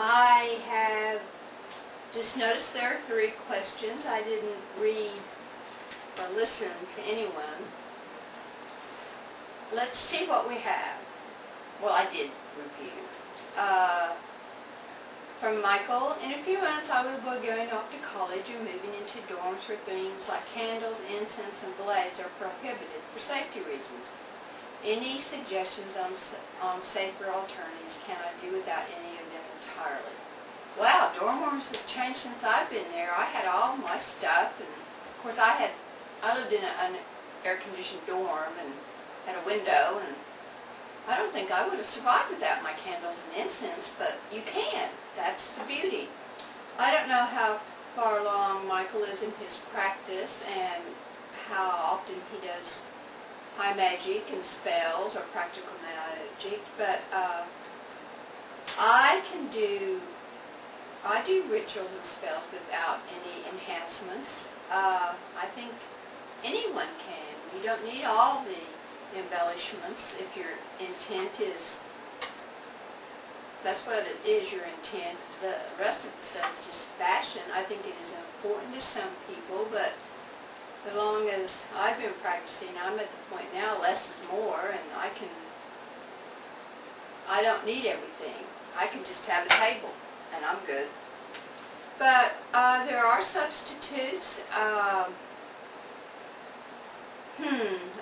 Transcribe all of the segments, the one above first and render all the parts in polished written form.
I have just noticed there are 3 questions. I didn't read or listen to anyone. Let's see what we have. Well, I did review. From Michael, in a few months I will be going off to college and moving into dorms where things like candles, incense, and blades are prohibited for safety reasons. Any suggestions on safer alternatives? Can I do without any of them entirely? Wow, dorm rooms have changed since I've been there. I had all my stuff, and of course I lived in an air-conditioned dorm and had a window, and I don't think I would have survived without my candles and incense, but you can. That's the beauty. I don't know how far along Michael is in his practice and how often he does high magic and spells or practical magic, but I do rituals and spells without any enhancements. I think anyone can. You don't need all the embellishments if your intent is, that's what it is, your intent. The rest of the stuff is just fashion. I think it is important to some people, but as long as I've been practicing, I'm at the point now, less is more, and I don't need everything. I can just have a table, and I'm good. But there are substitutes.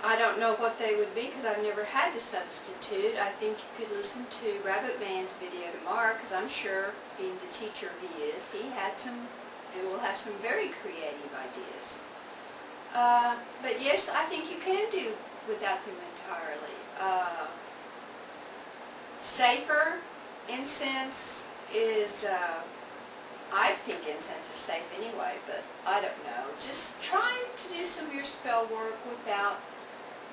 I don't know what they would be because I've never had to substitute. I think you could listen to Rabbit Man's video tomorrow, because I'm sure, being the teacher he is, he will have some very creative ideas. But yes, I think you can do without them entirely. Safer, incense is, I think incense is safe anyway, but I don't know. Just try to do some of your spell work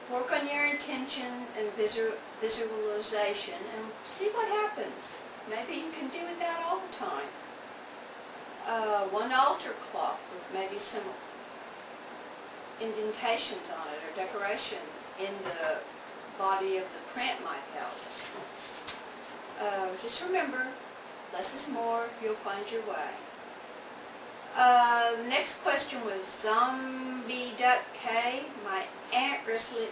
work on your intention and visualization, and see what happens. Maybe you can do it that all the time. One altar cloth with maybe some indentations on it or decoration in the body of the print might help. Just remember, less is more, you'll find your way. The next question was Zombie Duck K. My aunt recently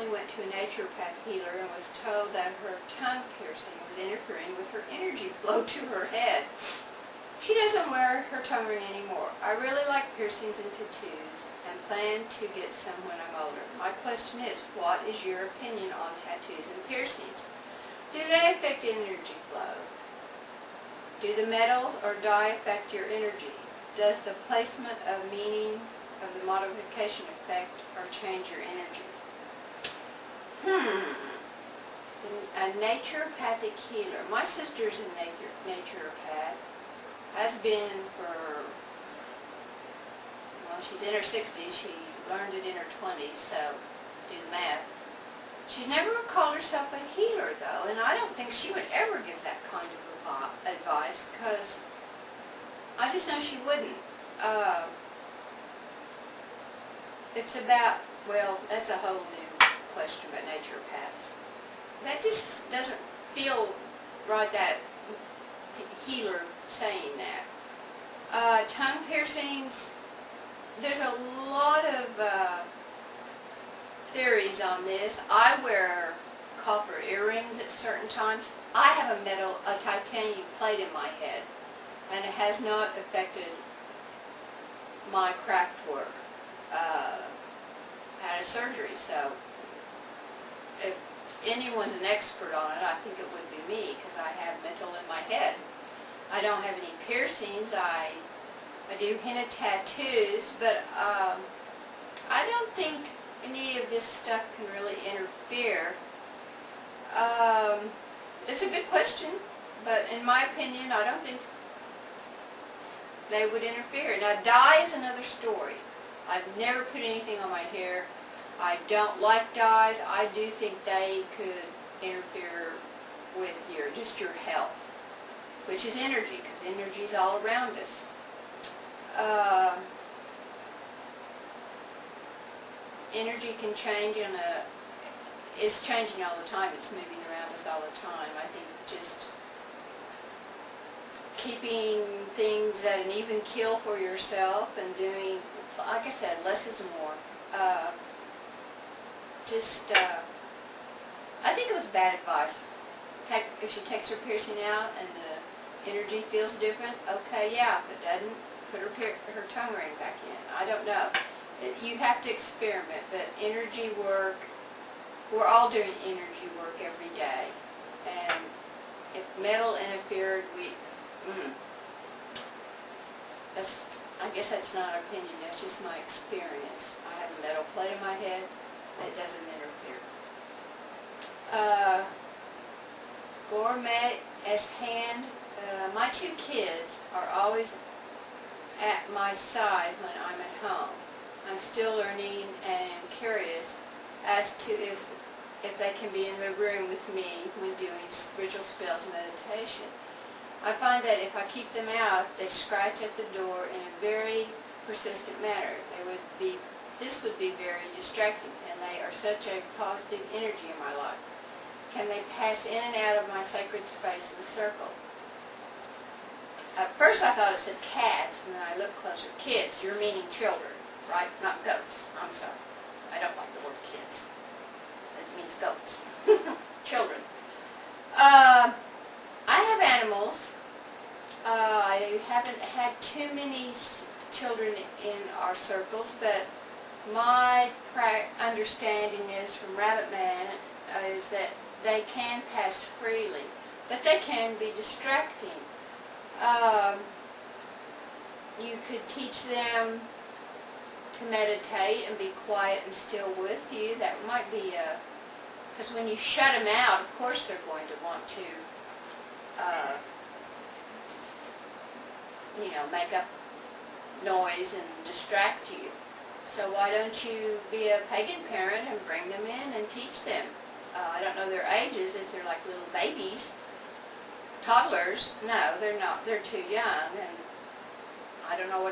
went to a naturopath healer and was told that her tongue piercing was interfering with her energy flow to her head. She doesn't wear her tongue ring anymore. I really like piercings and tattoos and plan to get some when I'm older. My question is, what is your opinion on tattoos and piercings? Do they affect energy flow? Do the metals or dye affect your energy? Does the placement of meaning of the modification affect or change your energy? A naturopathic healer. My sister's a naturopath. Has been for, well, she's in her 60s. She learned it in her 20s, so do the math. She's never called herself a healer, though, and I don't think she would ever give that kind of advice, because I just know she wouldn't. It's about, well, that's a whole new question about naturopaths. That just doesn't feel right, that healer saying that. Tongue piercings, there's a lot of theories on this. I wear copper earrings at certain times. I have a titanium plate in my head, and it has not affected my craft work. Had a surgery, so if anyone's an expert on it, I think it would be me, because I have metal in my head. I don't have any piercings. I do hint tattoos, but I don't think any of this stuff can really interfere. It's a good question, but in my opinion, I don't think they would interfere. Now, dye is another story. I've never put anything on my hair. I don't like dyes. I do think they could interfere with just your health, which is energy, because energy is all around us. Energy can change it's changing all the time. It's moving around us all the time. I think just keeping things at an even keel for yourself and doing, like I said, less is more. I think it was bad advice. Heck, if she takes her piercing out and the energy feels different, okay, yeah, but doesn't, put her tongue ring back in. I don't know. You have to experiment, but energy work, we're all doing energy work every day. And if metal interfered, I guess that's not an opinion, that's just my experience. I have a metal plate in my head that doesn't interfere. Gourmet as hand. My two kids are always at my side when I'm at home. I'm still learning and am curious as to if they can be in the room with me when doing ritual spells and meditation. I find that if I keep them out, they scratch at the door in a very persistent manner. This would be very distracting, and they are such a positive energy in my life. Can they pass in and out of my sacred space of the circle? At first I thought it said cats, and then I looked closer. Kids, you're meaning children, right? Not goats. I'm sorry. I don't like the word kids. It means goats. Children. I have animals. I haven't had too many children in our circles, but my understanding is from Rabbit Man is that they can pass freely, but they can be distracting. You could teach them to meditate and be quiet and still with you. That might be because when you shut them out, of course they're going to want to make up noise and distract you. So why don't you be a pagan parent and bring them in and teach them? I don't know their ages, if they're like little babies, toddlers. No, they're not. They're too young, and I don't know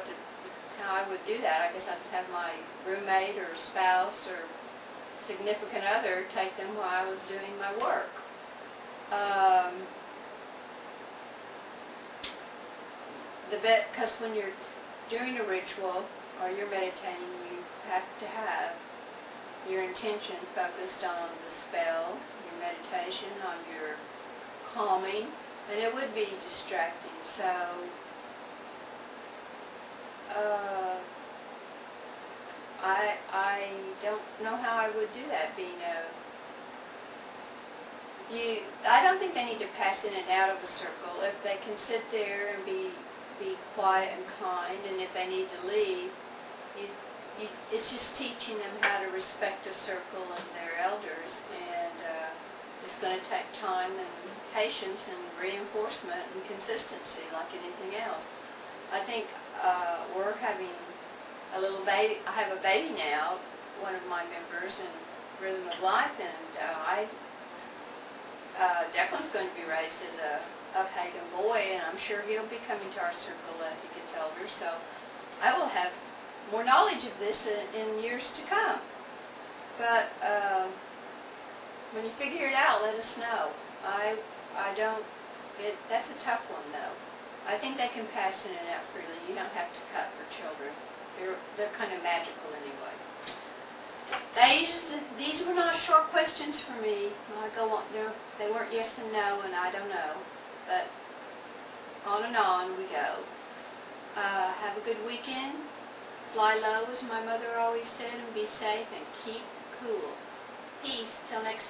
how I would do that. I guess I'd have my roommate or spouse or significant other take them while I was doing my work. Because when you're doing a ritual or you're meditating, you have to have your intention focused on the spell, your meditation, on your calming, and it would be distracting. So I don't know how I would do that. I don't think they need to pass in and out of a circle. If they can sit there and be quiet and kind, and if they need to leave, it's just teaching them how to respect a circle and their elders, and it's going to take time and patience and reinforcement and consistency like anything else. I think we're having a little baby. I have a baby now, one of my members in Rhythm of Life, and Declan's going to be raised as a pagan boy, and I'm sure he'll be coming to our circle as he gets older, so I will have more knowledge of this in years to come. But when you figure it out, let us know. That's a tough one, though. I think they can pass in and out freely. You don't have to cut for children. They're kind of magical anyway. These were not short questions for me. I go on. They weren't yes and no, and I don't know. But on and on we go. Have a good weekend. Fly low, as my mother always said, and be safe and keep cool. Peace. Till next